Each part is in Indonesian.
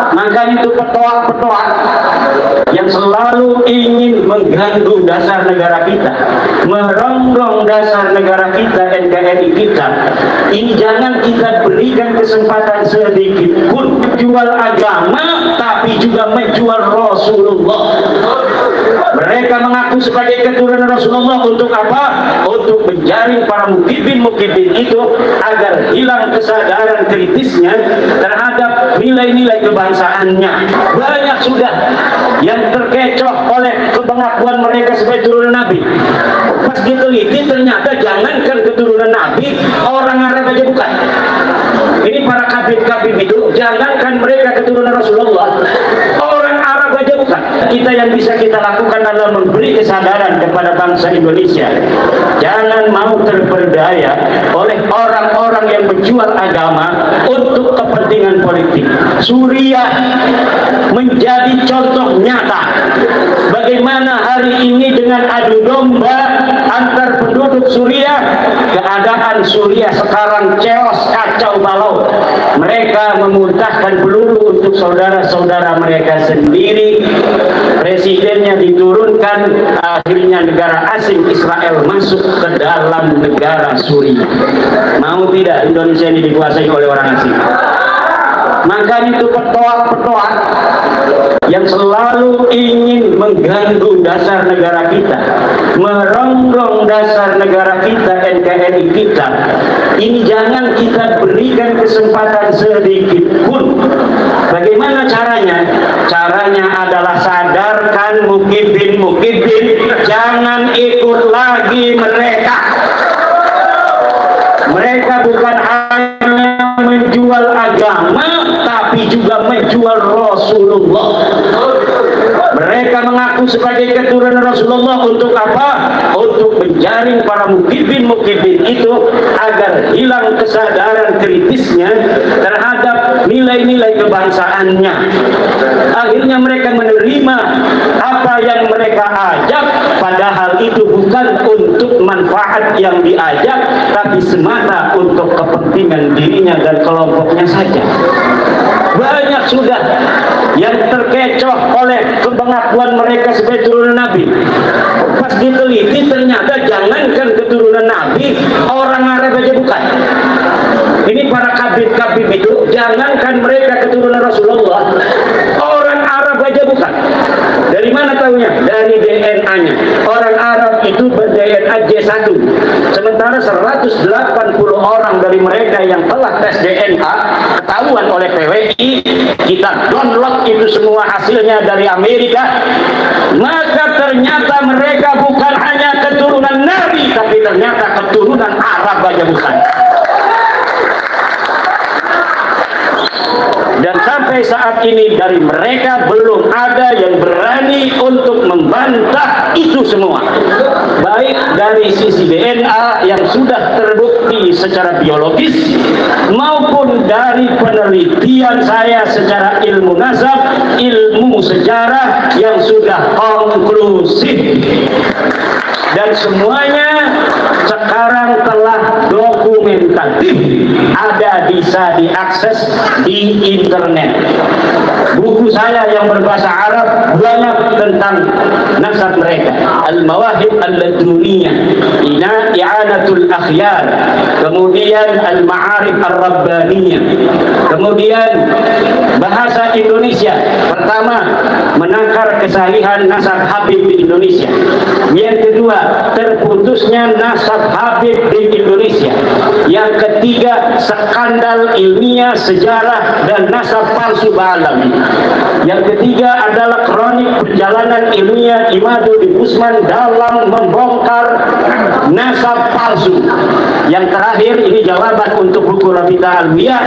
Maka itu petuak-petuak yang selalu ingin mengganggu dasar negara kita, merongrong dasar negara kita, NKRI kita, ini jangan kita berikan kesempatan sedikit pun. Jual agama tapi juga menjual Rasulullah. Mereka mengaku sebagai keturunan Rasulullah untuk apa? Untuk menjaring para mukibin itu agar hilang kesadaran kritisnya terhadap nilai-nilai kebangsaannya. Banyak sudah yang terkecoh oleh kepengakuan mereka sebagai turunan Nabi. Pas diteliti ternyata jangankan keturunan Nabi, orang Arab aja bukan. Ini para kabir-kabir itu, jangankan mereka keturunan Rasulullah, orang Arab aja bukan. Kita yang bisa kita lakukan adalah memberi kesadaran kepada bangsa Indonesia. Jangan mau terperdaya oleh orang-orang yang menjual agama untuk kepentingan politik. Suriah menjadi contoh nyata bagaimana hari ini dengan adu domba antar penduduk Suriah, keadaan Suriah sekarang chaos, kacau balau. Mereka memuntahkan peluru untuk saudara-saudara mereka sendiri. Presidennya diturunkan, akhirnya negara asing Israel masuk ke dalam negara Suriah. Mau tidak Indonesia ini dikuasai oleh orang asing? Maka itu petuak-petuak yang selalu ingin mengganggu dasar negara kita, merongrong dasar negara kita, NKRI kita, ini jangan kita berikan kesempatan sedikit pun. Bagaimana caranya? Caranya adalah sadarkan mukibin-mukibin, jangan ikut lagi mereka. Mereka bukan hanya menjual agama, tapi juga menjual Rasulullah. Mereka mengaku sebagai keturunan Rasulullah untuk apa? Untuk menjaring para mukibin-mukibin itu agar hilang kesadaran kritisnya terhadap nilai-nilai kebangsaannya. Akhirnya mereka menerima apa yang mereka ajak, padahal itu bukan untuk manfaat yang diajak, tapi semata untuk kepentingan dirinya dan kelompoknya saja. Banyak sudah yang terkecoh oleh kepengakuan mereka sebagai turunan Nabi. Pas diteliti ternyata jangankan keturunan Nabi, orang Arab aja bukan. Ini para kabir-kabir itu, jangankan mereka keturunan Rasulullah, orang Arab aja bukan. Dari mana tahunya? Dari DNA-nya. Orang Arab itu ber-DNA J1. Sementara 180 orang dari mereka yang telah tes DNA ketahuan oleh PWI, kita download itu semua hasilnya dari Amerika. Maka ternyata mereka bukan hanya keturunan Nabi, tapi ternyata keturunan Arab aja bukan. Dan sampai saat ini dari mereka belum ada yang berani untuk membantah itu semua. Baik dari sisi DNA yang sudah terbukti secara biologis, maupun dari penelitian saya secara ilmu nasab, ilmu sejarah yang sudah konklusif. Dan semuanya sekarang telah dokumentatif, bisa diakses di internet. Buku saya yang berbahasa Arab banyak tentang nasab mereka. Al-Mawahib Al-Laduniyah, I'anatul Akhyar, kemudian Al-Ma'arif Ar-Rabbaniyah, kemudian bahasa Indonesia. Pertama, menakar kesahihan nasab Habib di Indonesia. Yang kedua, terputusnya nasab Habib di Indonesia. Yang ketiga, skandal ilmiah, sejarah, dan nasab palsu Ba'alami. Yang ketiga adalah kronik perjalanan ilmiah Imaduddin Usman dalam membongkar nasab palsu. Yang terakhir, ini jawaban untuk buku Rabita Alwiyah,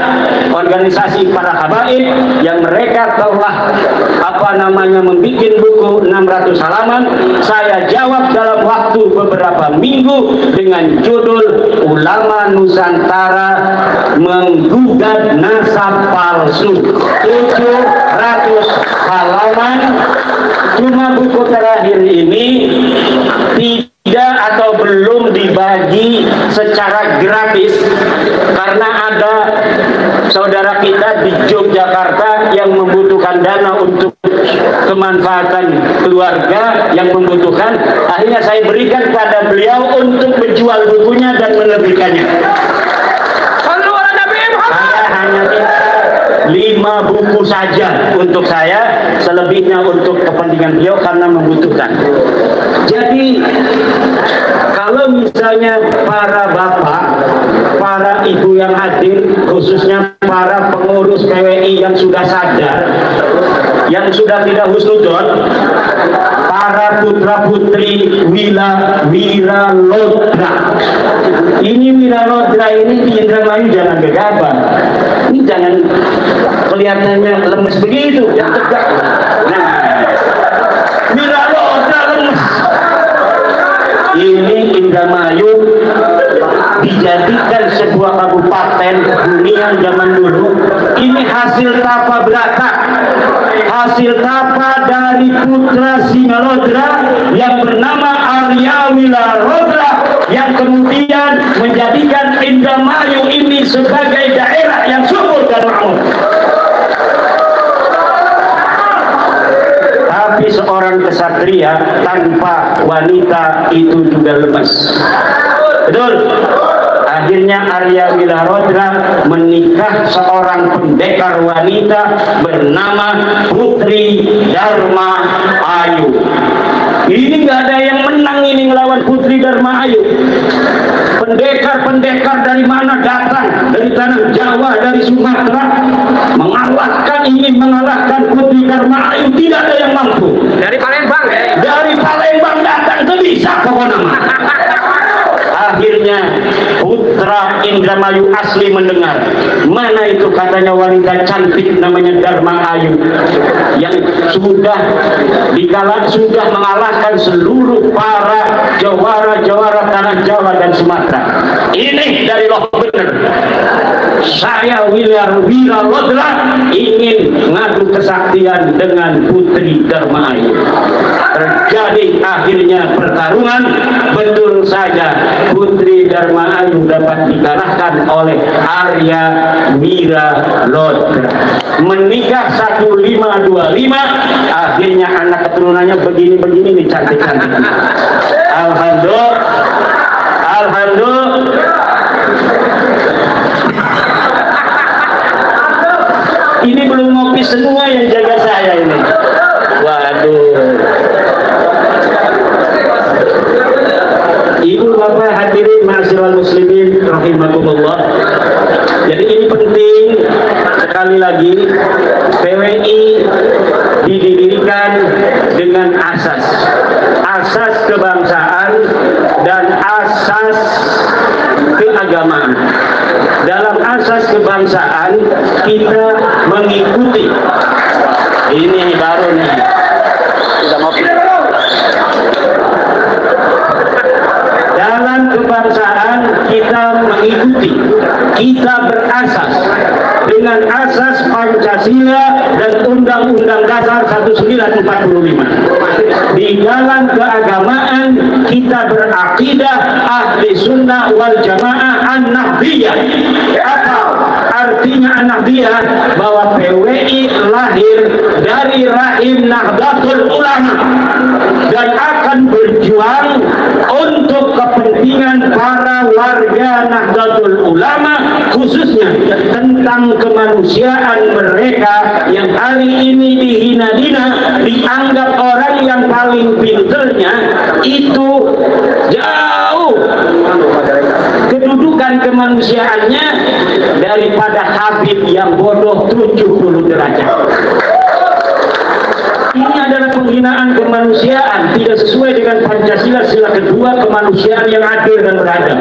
organisasi para habaib yang mereka telah membuat buku 600 halaman. Saya jawab dalam waktu beberapa minggu dengan judul Ulama Nusantara Menggugat Nasab Palsu. 700 halaman. Cuma buku terakhir ini tidak atau belum dibagi secara gratis karena ada saudara kita di Yogyakarta yang membutuhkan dana untuk kemanfaatan keluarga yang membutuhkan, akhirnya saya berikan kepada beliau untuk menjual bukunya dan menerbitkannya. Saya hanya 5 buku saja untuk saya, selebihnya untuk kepentingan beliau karena membutuhkan. Jadi kalau misalnya para bapak, para ibu yang hadir, khususnya para pengurus PWI yang sudah sadar, yang sudah tidak husnudon, para putra putri Wira Lodra. Ini Wira Lodra ini di Indramayu jangan gegabah. Ini jangan kelihatannya lemes begitu, yang tegak. Nah, Wira Lodra lemes. Ini Indramayu dijadikan sebuah kabupaten hunian zaman dulu. Ini hasil tapa berata, hasil tapa dari putra Singalodra yang bernama Arya Wilarodra, yang kemudian menjadikan Indramayu ini sebagai daerah yang subur dan makmur. Tapi seorang kesatria tanpa wanita itu juga lemas. Betul. Akhirnya Arya Wilarodra menikah seorang pendekar wanita bernama Putri Dharma Ayu. Ini nggak ada yang menang ini melawan Putri Dharma Ayu. Pendekar-pendekar dari mana datang? Dari tanah Jawa, dari Sumatera, ingin mengalahkan Putri Dharma Ayu, tidak ada yang mampu. Dari Palembang ya? Dari Palembang datang itu bisa pokoknya. Akhirnya putra Indramayu asli mendengar, mana itu katanya wanita cantik namanya Dharma Ayu yang sudah mengalahkan seluruh para jawara tanah Jawa dan Sumatera. Ini dari loh bener. Saya Wira Lodra ingin ngadu kesaktian dengan Putri Dharma Ayu. Terjadi akhirnya pertarungan, betul saja Putri Dharma Ayu dapat dikalahkan oleh Arya Wira Lodra. Menikah 1525, akhirnya anak keturunannya begini-begini nih, cantik-cantik. Alhamdulillah. Ini belum ngopi semua yang jaga saya ini. Waduh. Ibu bapak hadirin ma'asyiral muslimin rahimakumullah. Jadi ini penting sekali lagi, PWI didirikan dengan asas kebangsaan dan asas keagamaan. Dalam asas kebangsaan kita mengikuti, ini baru nih, dalam kebangsaan kita mengikuti, kita berasas dengan asas Pancasila dan Undang-Undang Dasar 1945. Di dalam keagamaan kita berakidah ahli sunnah wal jamaah an-nahdiyah. Apa artinya an-nahdiyah? Bahwa PWI lahir dari rahim Nahdlatul Ulama dan akan berjuang untuk kepentingan para warga Nahdlatul Ulama, khususnya tentang kemanusiaan mereka yang hari ini dihina-hina, dianggap orang yang paling pinternya itu jauh kedudukan kemanusiaannya daripada Habib yang bodoh 70 derajat. Ini adalah penghinaan kemanusiaan, tidak sesuai dengan Pancasila sila kedua, kemanusiaan yang adil dan beradab.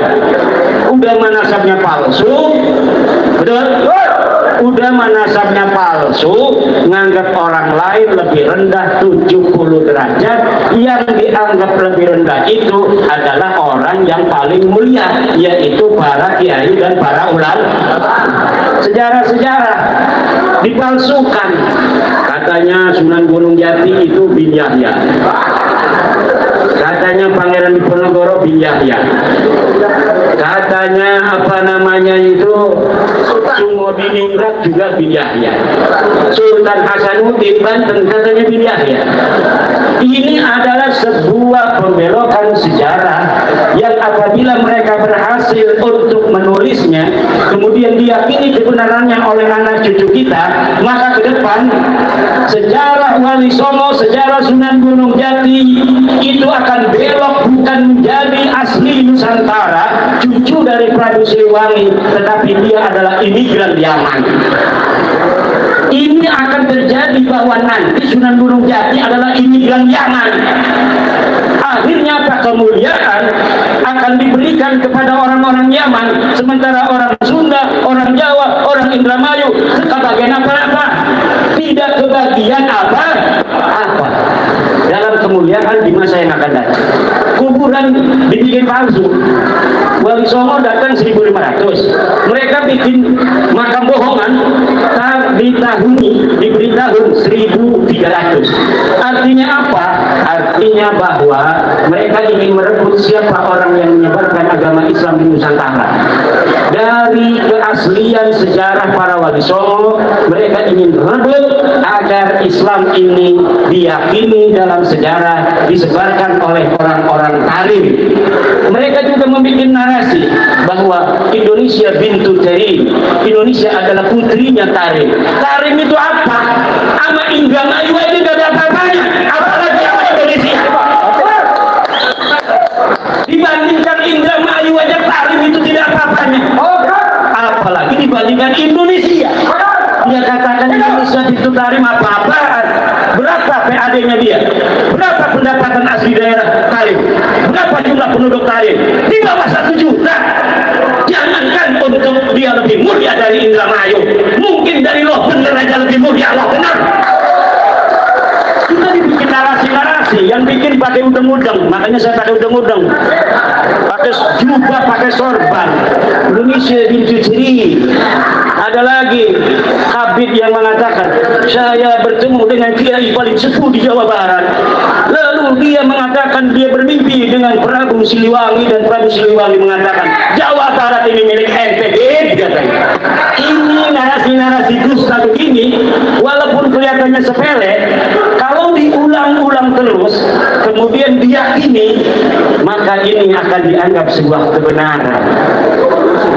Udah manasabnya palsu, betul? Udah manasabnya palsu, nganggap orang lain lebih rendah 70 derajat. Yang dianggap lebih rendah itu adalah orang yang paling mulia, yaitu para kiai dan para ulama. Sejarah-sejarah dipalsukan. Katanya Sunan Gunung Jati itu bin Yahya, katanya Pangeran Diponegoro bin Yahya, katanya apa namanya itu Sumodiningrat juga bin Yahya, Sultan Hasanuddin Banten katanya bin Yahya. Ini adalah sebuah pembelokan sejarah yang apabila mereka berhasil untuk menulisnya, kemudian diyakini kebenarannya oleh anak cucu kita, maka ke depan sejarah Wali Songo, sejarah Sunan Gunung Jati itu akan belok, bukan menjadi asli Nusantara, cucu dari Prabu Siliwangi, tetapi dia adalah imigran Yaman. Ini akan terjadi bahwa nanti Sunan Gunung Jati adalah imigran Yaman. Akhirnya apa? Kemuliaan akan diberikan kepada orang-orang Yaman, sementara orang Sunda, orang Jawa, orang Indramayu kebagian apa-apa, tidak kebagian apa-apa dalam kemuliaan di masa yang akan datang. Kuburan dibikin palsu. Wali Songo datang 1500, mereka bikin makam bohongan diberi tahun 1300. Artinya apa? Artinya bahwa mereka ingin merebut siapa orang yang menyebarkan agama Islam di Nusantara. Dari keaslian sejarah para Wali Songo, mereka ingin merebut agar Islam ini diyakini dalam sejarah, disebarkan oleh orang-orang Tarim. Mereka juga membuat narasi bahwa Indonesia bintu Tarim, Indonesia adalah putrinya Tarim. Tarim itu apa? Sama Indramayu aja gak ada apa-apanya, apalagi sama Indonesia. Dibandingkan Indramayu aja Tarim itu tidak apa-apanya, apalagi dibandingkan Indonesia. Dia katakan Indonesia itu Tarim apa-apaan. Berapa PAD-nya dia? Berapa pendapatan asli daerah Tarim? Berapa jumlah penduduk Tarim? Di bawah 1 juta. Jangankan untuk dia lebih mulia dari Indramayu, mungkin dari Loh Bener aja lebih mulia Loh Bener. Kita dibikin narasi-narasi yang bikin pakai udeng-udeng, makanya saya pakai udeng-udeng, pakai jubah, pakai sorban. Indonesia dicuci. Ada lagi Habib yang mengatakan, saya bertemu dengan kiai paling sepuh di Jawa Barat. Lalu dia mengatakan dia bermimpi dengan Prabu Siliwangi, dan Prabu Siliwangi mengatakan Jawa Barat ini milik NTB, katanya. Ini narasi-narasi dusta begini, walaupun kelihatannya sepele, kalau diulang-ulang terus, kemudian diyakini, maka ini akan dianggap sebuah kebenaran.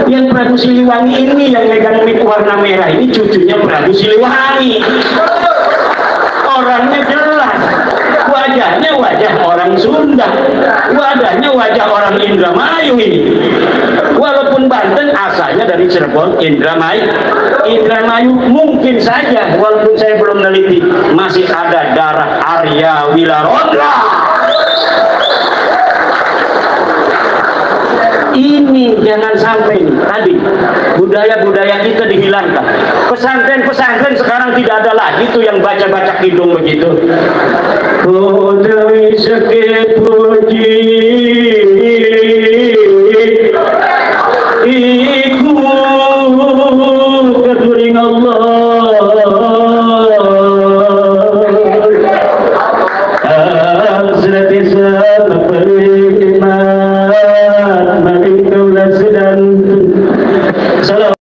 Yang Prabu Siliwangi ini yang megang mic warna merah ini cucunya Prabu Siliwangi. Orangnya jelas, wajahnya wajah orang Sunda, wajahnya wajah orang Indramayu ini. Walaupun Banten asalnya dari Cirebon, Indramayu mungkin saja, walaupun saya belum meneliti, masih ada darah Arya Wilarondra. Ini jangan sampai tadi budaya-budaya kita dihilangkan. Pesantren-pesantren sekarang tidak ada lagi tuh yang baca-baca kidung begitu. Puji